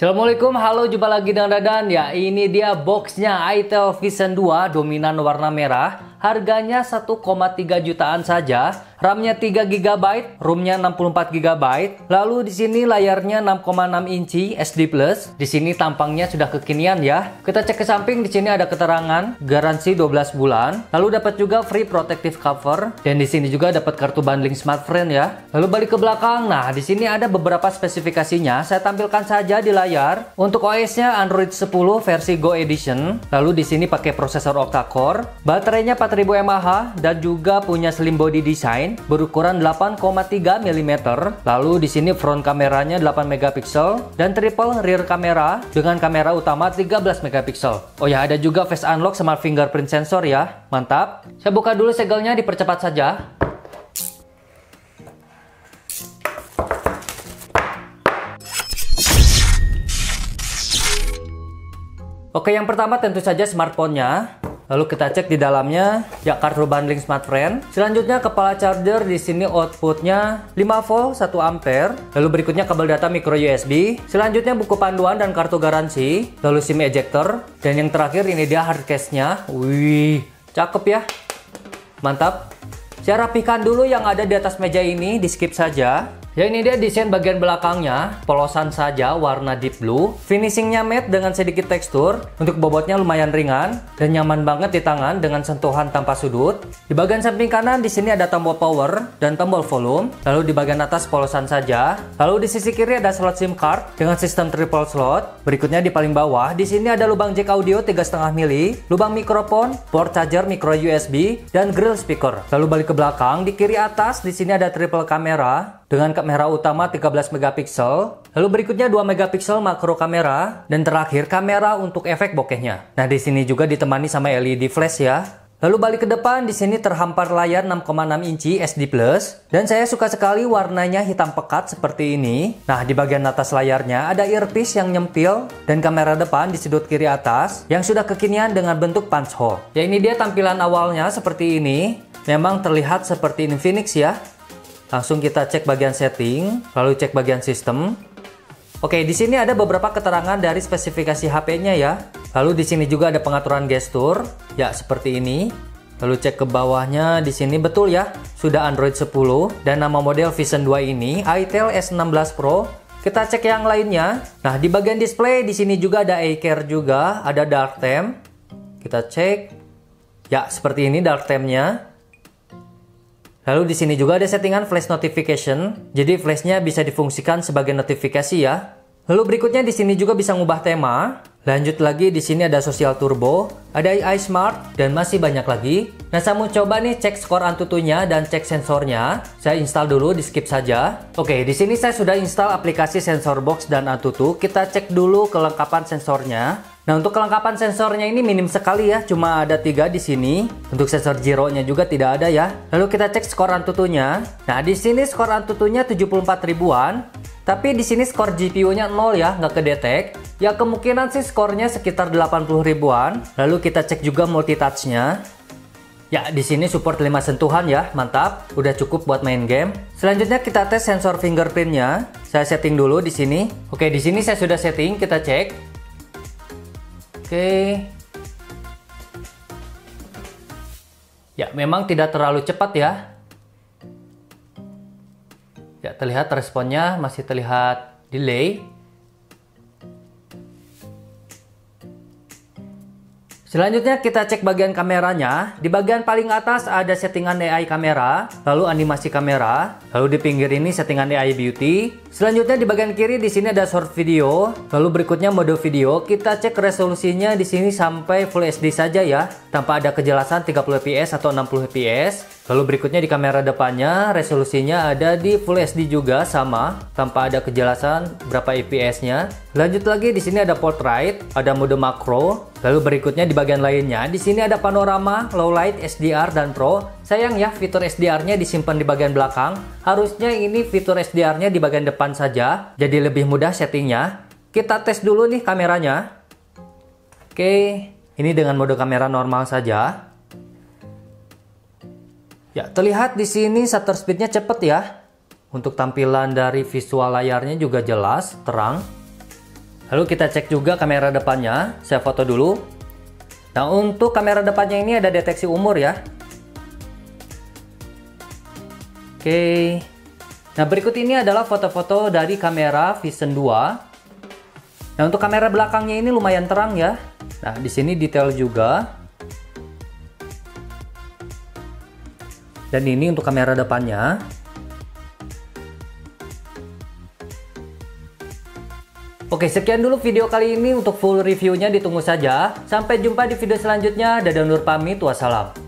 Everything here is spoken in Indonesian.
Assalamualaikum, halo, jumpa lagi dengan Dadan. Ya, ini dia boxnya itel Vision 2 dominan warna merah. Harganya 1,3 jutaan saja. RAM-nya 3 GB, ROM-nya 64 GB. Lalu di sini layarnya 6,6 inci SD+. Di sini tampangnya sudah kekinian ya. Kita cek ke samping, di sini ada keterangan garansi 12 bulan. Lalu dapat juga free protective cover dan di sini juga dapat kartu bundling smartphone ya. Lalu balik ke belakang. Nah, di sini ada beberapa spesifikasinya. Saya tampilkan saja di layar. Untuk OS-nya Android 10 versi Go Edition. Lalu di sini pakai prosesor octa-core. Baterainya 4000 mAh dan juga punya slim body design berukuran 8,3 mm. Lalu di sini front kameranya 8 megapiksel dan triple rear kamera dengan kamera utama 13 megapiksel. Oh ya, ada juga face unlock sama fingerprint sensor ya. Mantap. Saya buka dulu segelnya, dipercepat saja. Oke, yang pertama tentu saja smartphone-nya. Lalu kita cek di dalamnya, ya, kartu bundling smartphone. Selanjutnya kepala charger, di sini outputnya 5 volt 1 ampere. Lalu berikutnya kabel data micro USB. Selanjutnya buku panduan dan kartu garansi. Lalu SIM ejector. Dan yang terakhir ini dia hard case-nya. Wih, cakep ya. Mantap. Saya rapikan dulu yang ada di atas meja ini, di skip saja. Ya, ini dia desain bagian belakangnya, polosan saja warna deep blue. Finishingnya matte dengan sedikit tekstur. Untuk bobotnya lumayan ringan dan nyaman banget di tangan dengan sentuhan tanpa sudut. Di bagian samping kanan di sini ada tombol power dan tombol volume. Lalu di bagian atas polosan saja. Lalu di sisi kiri ada slot SIM card dengan sistem triple slot. Berikutnya di paling bawah di sini ada lubang jack audio 3,5 mili, lubang mikrofon, port charger micro USB dan grill speaker. Lalu balik ke belakang, di kiri atas di sini ada triple kamera dengan kamera utama 13 megapiksel, lalu berikutnya 2 megapiksel makro kamera, dan terakhir kamera untuk efek bokehnya. Nah, di sini juga ditemani sama LED flash ya. Lalu balik ke depan, di sini terhampar layar 6,6 inci SD+, dan saya suka sekali warnanya hitam pekat seperti ini. Nah, di bagian atas layarnya ada earpiece yang nyempil dan kamera depan di sudut kiri atas yang sudah kekinian dengan bentuk punch hole. Ya, ini dia tampilan awalnya seperti ini. Memang terlihat seperti Infinix ya. Langsung kita cek bagian setting, lalu cek bagian sistem. Oke, di sini ada beberapa keterangan dari spesifikasi HP-nya ya. Lalu di sini juga ada pengaturan gestur, ya seperti ini. Lalu cek ke bawahnya, di sini betul ya, sudah Android 10 dan nama model Vision 2 ini itel S16 Pro. Kita cek yang lainnya. Nah, di bagian display di sini juga ada iCare juga, ada dark theme. Kita cek. Ya, seperti ini dark theme-nya. Lalu di sini juga ada settingan flash notification, jadi flashnya bisa difungsikan sebagai notifikasi ya. Lalu berikutnya di sini juga bisa ngubah tema. Lanjut lagi di sini ada social turbo, ada AI smart dan masih banyak lagi. Nah, saya mau coba nih cek skor Antutunya dan cek sensornya. Saya install dulu, di skip saja. Oke, di sini saya sudah install aplikasi Sensor Box dan Antutu. Kita cek dulu kelengkapan sensornya. Nah, untuk kelengkapan sensornya ini minim sekali ya, cuma ada 3 di sini. Untuk sensor gyro-nya juga tidak ada ya. Lalu kita cek skor Antutunya. Nah, di sini skor Antutunya 74 ribuan. Tapi di sini skor GPU-nya 0 ya, nggak kedetek. Ya, kemungkinan sih skornya sekitar 80 ribuan. Lalu kita cek juga multitouch-nya. Ya, di sini support 5 sentuhan ya, mantap. Udah cukup buat main game. Selanjutnya kita tes sensor fingerprint-nya. Saya setting dulu di sini. Oke, di sini saya sudah setting, kita cek. Oke. Ya, memang tidak terlalu cepat ya. Ya, terlihat responnya masih terlihat delay. Selanjutnya kita cek bagian kameranya. Di bagian paling atas ada settingan AI kamera, lalu animasi kamera, lalu di pinggir ini settingan AI beauty. Selanjutnya di bagian kiri di sini ada short video, lalu berikutnya mode video. Kita cek resolusinya di sini sampai Full HD saja ya, tanpa ada kejelasan 30 fps atau 60 fps. Lalu berikutnya di kamera depannya resolusinya ada di Full HD juga sama, tanpa ada kejelasan berapa fps-nya. Lanjut lagi di sini ada portrait, ada mode makro. Lalu berikutnya di bagian lainnya di sini ada panorama, low light, SDR dan Pro. Sayang ya, fitur SDR-nya disimpan di bagian belakang. Harusnya ini fitur SDR-nya di bagian depan saja, jadi lebih mudah settingnya. Kita tes dulu nih kameranya. Oke, ini dengan mode kamera normal saja. Ya, terlihat di sini shutter speed-nya cepet ya. Untuk tampilan dari visual layarnya juga jelas, terang. Lalu kita cek juga kamera depannya, saya foto dulu. Nah, untuk kamera depannya ini ada deteksi umur ya. Oke. Nah, berikut ini adalah foto-foto dari kamera Vision 2. Nah, untuk kamera belakangnya ini lumayan terang ya. Nah, di sini detail juga. Dan ini untuk kamera depannya. Oke, sekian dulu video kali ini. Untuk full reviewnya ditunggu saja. Sampai jumpa di video selanjutnya. Dadah Nur pamit, wassalam.